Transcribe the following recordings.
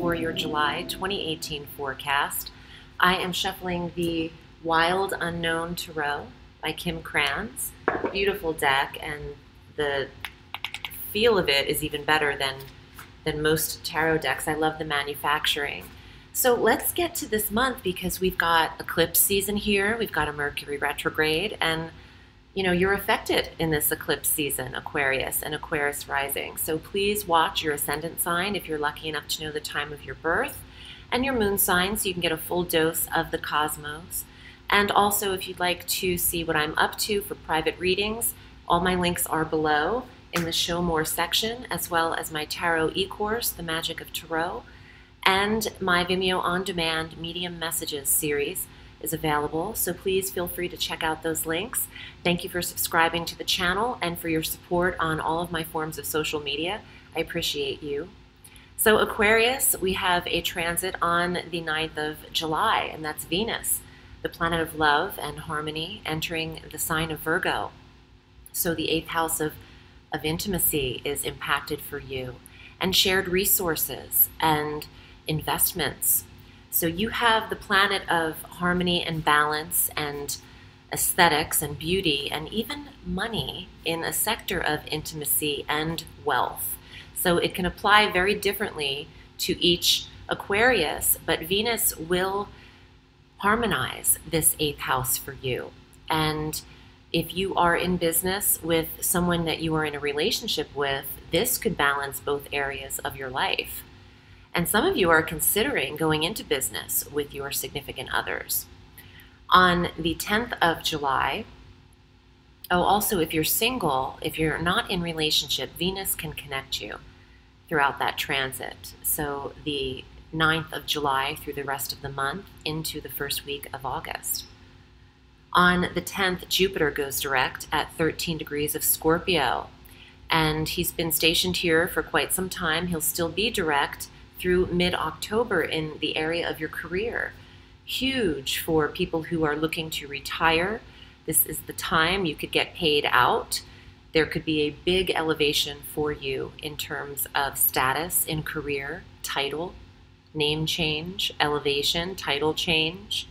for your July 2018 forecast. I am shuffling the Wild Unknown Tarot by Kim Krans. Beautiful deck, and the feel of it is even better than most tarot decks. I love the manufacturing. So let's get to this month, because we've got eclipse season here, we've got a Mercury retrograde, and you know, you're affected in this eclipse season, Aquarius and Aquarius rising. So please watch your ascendant sign if you're lucky enough to know the time of your birth, and your moon sign, so you can get a full dose of the cosmos. And also, if you'd like to see what I'm up to for private readings, all my links are below in the Show More section, as well as my Tarot eCOURSE, The Magic of Tarot, and my Vimeo on-demand Medium Messages series is available, so please feel free to check out those links. Thank you for subscribing to the channel and for your support on all of my forms of social media. I appreciate you. So Aquarius, we have a transit on the 9th of July, and that's Venus, the planet of love and harmony, entering the sign of Virgo. So the 8th house of intimacy is impacted for you, and shared resources and investments. So you have the planet of harmony and balance and aesthetics and beauty and even money in a sector of intimacy and wealth. So it can apply very differently to each Aquarius, but Venus will harmonize this 8th house for you. And if you are in business with someone that you are in a relationship with, this could balance both areas of your life. And some of you are considering going into business with your significant others. On the 10th of July, also if you're single, if you're not in relationship, Venus can connect you throughout that transit. So the 9th of July through the rest of the month into the first week of August. On the 10th, Jupiter goes direct at 13 degrees of Scorpio. And he's been stationed here for quite some time. He'll still be direct through mid-October in the area of your career. Huge for people who are looking to retire. This is the time you could get paid out. There could be a big elevation for you in terms of status in career, title, name change, elevation, title change.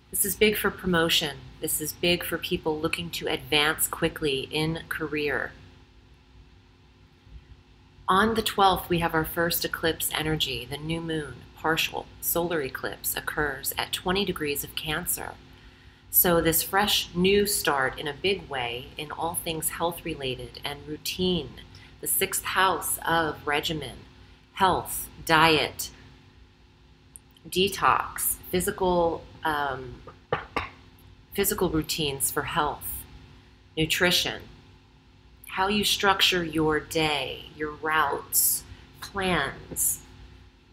This is big for promotion. This is big for people looking to advance quickly in career. On the 12th, we have our first eclipse energy. The new moon, partial solar eclipse, occurs at 20 degrees of Cancer. So this fresh new start in a big way in all things health related and routine. The 6th house of regimen, health, diet, detox, physical routines for health, nutrition, how you structure your day, your routes, plans.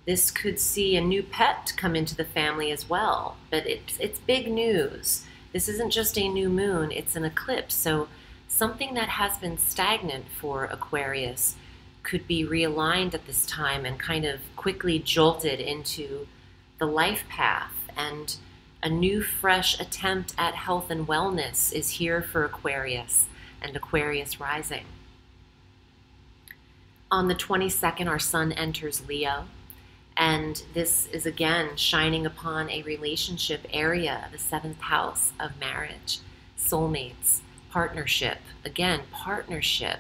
This could see a new pet come into the family as well, but it's big news. This isn't just a new moon, it's an eclipse. So something that has been stagnant for Aquarius could be realigned at this time and kind of quickly jolted into the life path. And a new, fresh attempt at health and wellness is here for Aquarius and Aquarius rising. On the 22nd, our sun enters Leo, and this is again shining upon a relationship area, the 7th house of marriage, soulmates, partnership. Again, partnership.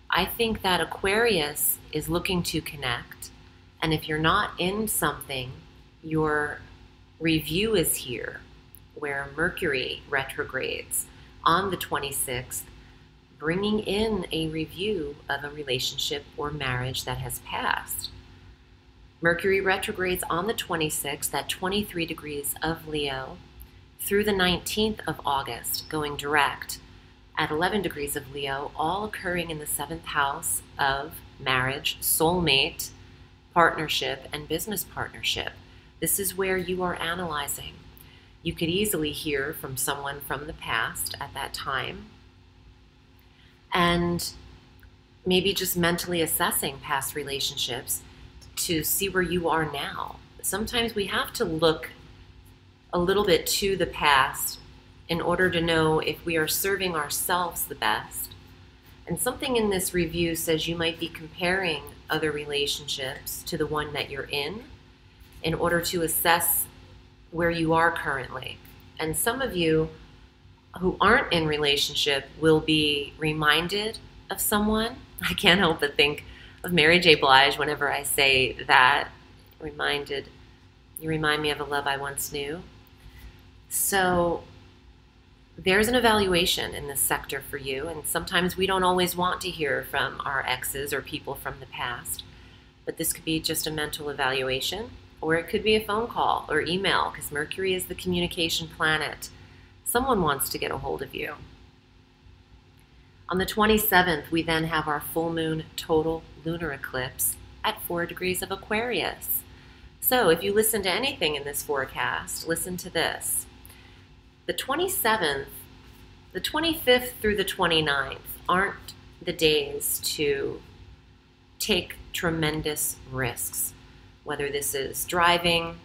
I think that Aquarius is looking to connect, and if you're not in something, your review is here, where Mercury retrogrades on the 26th, bringing in a review of a relationship or marriage that has passed. Mercury retrogrades on the 26th at 23 degrees of Leo through the 19th of August, going direct at 11 degrees of Leo, all occurring in the 7th house of marriage, soulmate, partnership, and business partnership. This is where you are analyzing. You could easily hear from someone from the past at that time, and maybe just mentally assessing past relationships to see where you are now. Sometimes we have to look a little bit to the past in order to know if we are serving ourselves the best. And something in this review says you might be comparing other relationships to the one that you're in order to assess where you are currently. And some of you who aren't in relationship will be reminded of someone. I can't help but think of Mary J. Blige whenever I say that. You remind me of a love I once knew. So there's an evaluation in this sector for you, and sometimes we don't always want to hear from our exes or people from the past, but this could be just a mental evaluation, or it could be a phone call or email, because Mercury is the communication planet. Someone wants to get a hold of you. On the 27th, we then have our full moon total lunar eclipse at 4 degrees of Aquarius. So if you listen to anything in this forecast, listen to this. The 27th, the 25th through the 29th aren't the days to take tremendous risks, whether this is driving,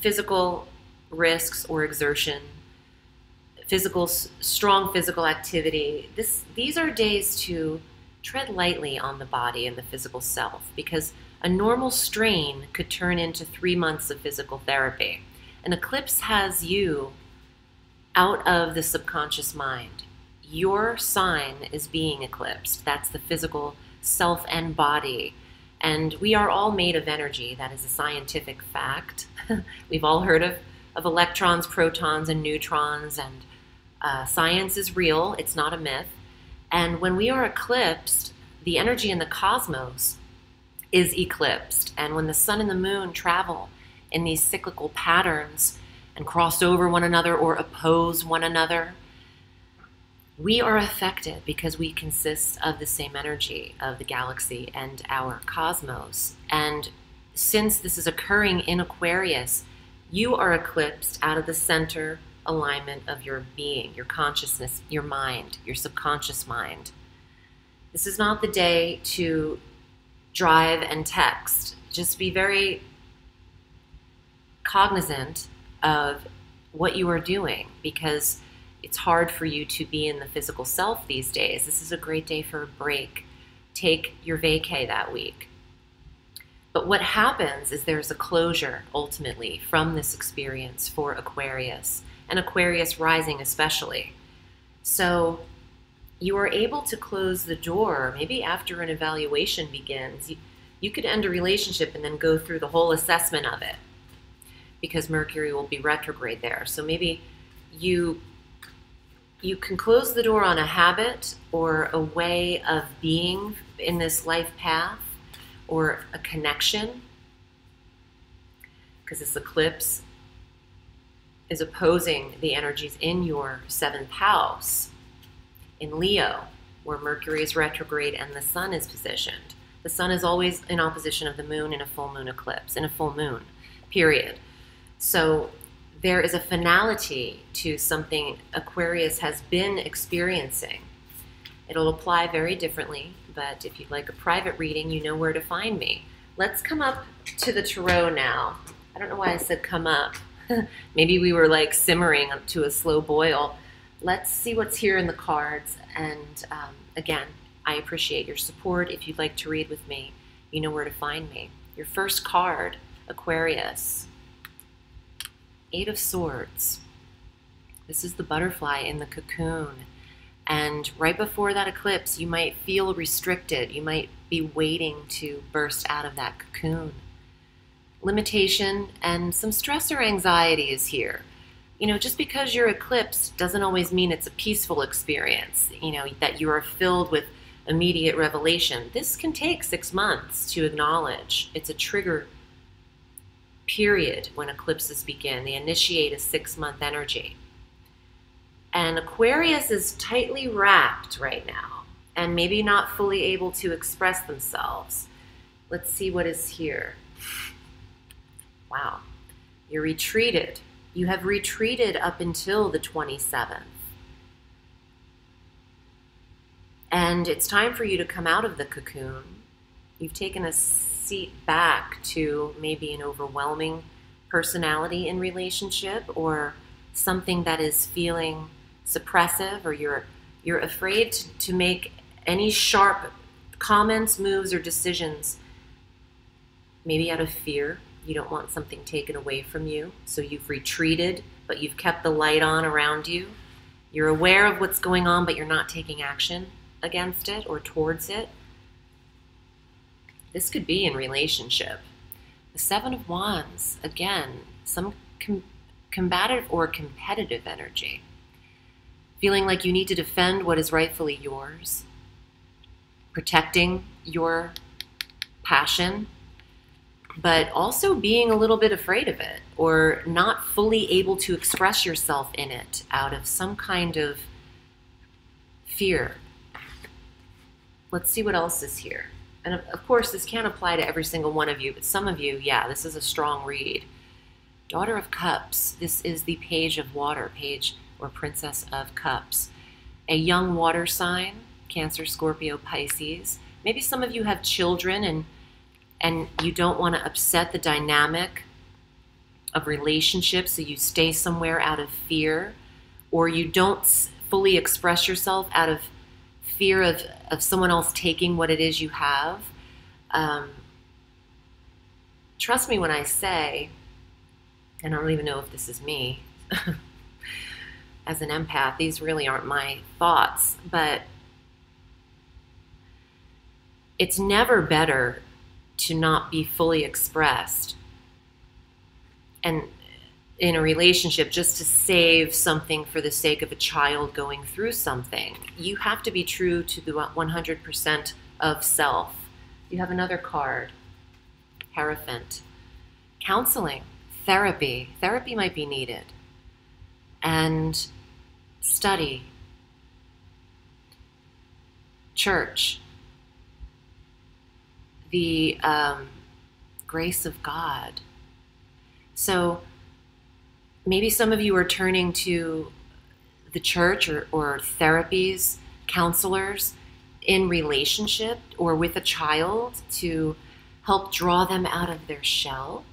physical risks or exertion, strong physical activity. These are days to tread lightly on the body and the physical self, because a normal strain could turn into 3 months of physical therapy. An eclipse has you out of the subconscious mind. Your sign is being eclipsed. That's the physical self and body. And we are all made of energy. That is a scientific fact. We've all heard of electrons, protons, and neutrons, and science is real. It's not a myth. And when we are eclipsed, the energy in the cosmos is eclipsed. And when the sun and the moon travel in these cyclical patterns and cross over one another or oppose one another, we are affected because we consist of the same energy of the galaxy and our cosmos. And since this is occurring in Aquarius, you are eclipsed out of the center alignment of your being, your consciousness, your mind, your subconscious mind. This is not the day to drive and text. Just be very cognizant of what you are doing, because it's hard for you to be in the physical self these days. This is a great day for a break. Take your vacay that week. But what happens is there's a closure, ultimately, from this experience for Aquarius, and Aquarius rising especially. So you are able to close the door, maybe after an evaluation begins. You could end a relationship and then go through the whole assessment of it, because Mercury will be retrograde there. So maybe you can close the door on a habit or a way of being in this life path, or a connection, because this eclipse is opposing the energies in your 7th house in Leo, where Mercury is retrograde and the sun is positioned. The sun is always in opposition of the moon in a full moon eclipse, in a full moon, period. So there is a finality to something Aquarius has been experiencing. It'll apply very differently, but if you'd like a private reading, you know where to find me. Let's come up to the tarot now. I don't know why I said come up. Maybe we were like simmering up to a slow boil. Let's see what's here in the cards. And again, I appreciate your support. If you'd like to read with me, you know where to find me. Your first card, Aquarius. 8 of Swords. This is the butterfly in the cocoon. And right before that eclipse, you might feel restricted. You might be waiting to burst out of that cocoon. Limitation and some stress or anxiety is here. You know, just because you're eclipsed doesn't always mean it's a peaceful experience, you know, that you are filled with immediate revelation. This can take 6 months to acknowledge. It's a trigger period when eclipses begin. They initiate a 6-month energy. And Aquarius is tightly wrapped right now and maybe not fully able to express themselves. Let's see what is here. Wow. You're retreated. You have retreated up until the 27th. And it's time for you to come out of the cocoon. You've taken a seat back to maybe an overwhelming personality in relationship, or something that is feeling suppressive, or you're afraid to make any sharp comments, moves, or decisions, maybe out of fear. You don't want something taken away from you, so you've retreated, but you've kept the light on around you. You're aware of what's going on, but you're not taking action against it or towards it. This could be in relationship. The Seven of Wands, again, some combative or competitive energy. Feeling like you need to defend what is rightfully yours. Protecting your passion, but also being a little bit afraid of it or not fully able to express yourself in it out of some kind of fear. Let's see what else is here. And of course, this can't apply to every single one of you, but some of you, yeah, this is a strong read. Daughter of Cups, this is the Page of Water, Page or Princess of Cups. A young water sign, Cancer, Scorpio, Pisces. Maybe some of you have children and you don't want to upset the dynamic of relationships, so you stay somewhere out of fear, or you don't fully express yourself out of fear of someone else taking what it is you have. Trust me when I say, and I don't even know if this is me, as an empath, these really aren't my thoughts, but it's never better to not be fully expressed and in a relationship just to save something for the sake of a child going through something. You have to be true to the 100% of self. You have another card, Hierophant. Counseling, therapy. Therapy might be needed. And study. Church. The grace of God. So maybe some of you are turning to the church or therapies, counselors in relationship or with a child to help draw them out of their shell.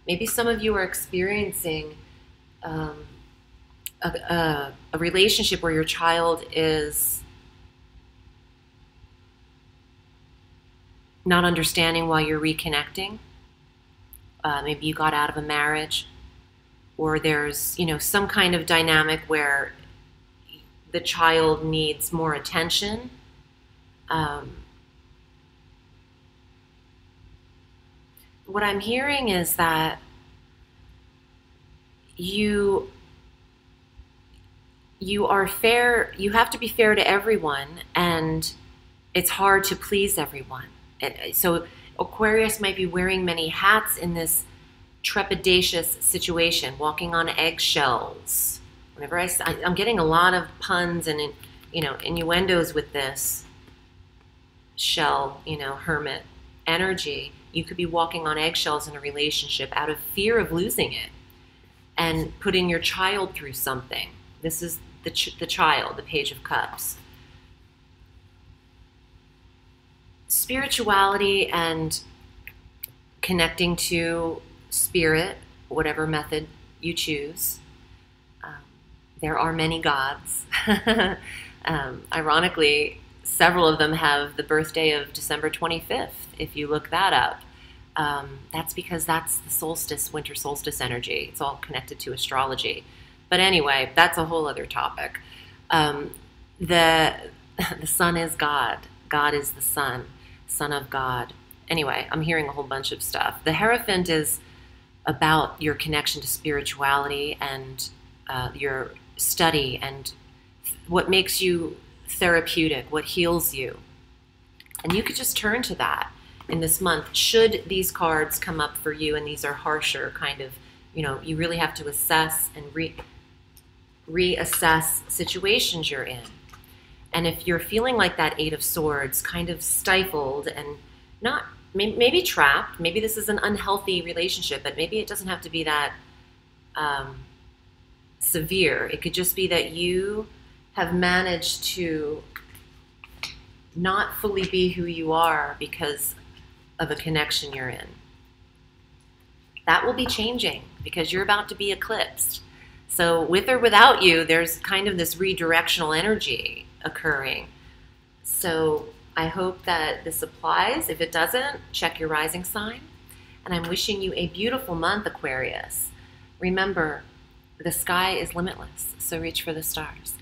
Maybe some of you are experiencing a relationship where your child is not understanding why you're reconnecting. Maybe you got out of a marriage, or there's, some kind of dynamic where the child needs more attention. What I'm hearing is that you are fair, you have to be fair to everyone, and it's hard to please everyone. So Aquarius might be wearing many hats in this trepidatious situation, walking on eggshells. Whenever I'm getting a lot of puns and innuendos with this shell, hermit energy. You could be walking on eggshells in a relationship out of fear of losing it and putting your child through something. This is the child, the Page of Cups. Spirituality and connecting to spirit, whatever method you choose. There are many gods. Ironically, several of them have the birthday of December 25th, if you look that up. That's because that's the solstice, winter solstice energy. It's all connected to astrology. But anyway, that's a whole other topic. The sun is God. God is the sun, son of God. Anyway, I'm hearing a whole bunch of stuff. The Hierophant is about your connection to spirituality and your study and what makes you therapeutic, what heals you. And you could just turn to that in this month. Should these cards come up for you, and these are harsher kind of, you really have to assess and reassess situations you're in. And if you're feeling like that Eight of Swords, kind of stifled and not, maybe trapped, maybe this is an unhealthy relationship, but maybe it doesn't have to be that severe. It could just be that you have managed to not fully be who you are because of a connection you're in. That will be changing because you're about to be eclipsed. So with or without you, there's kind of this redirectional energy occurring. So I hope that this applies. If it doesn't, check your rising sign. And I'm wishing you a beautiful month, Aquarius. Remember, the sky is limitless, so reach for the stars.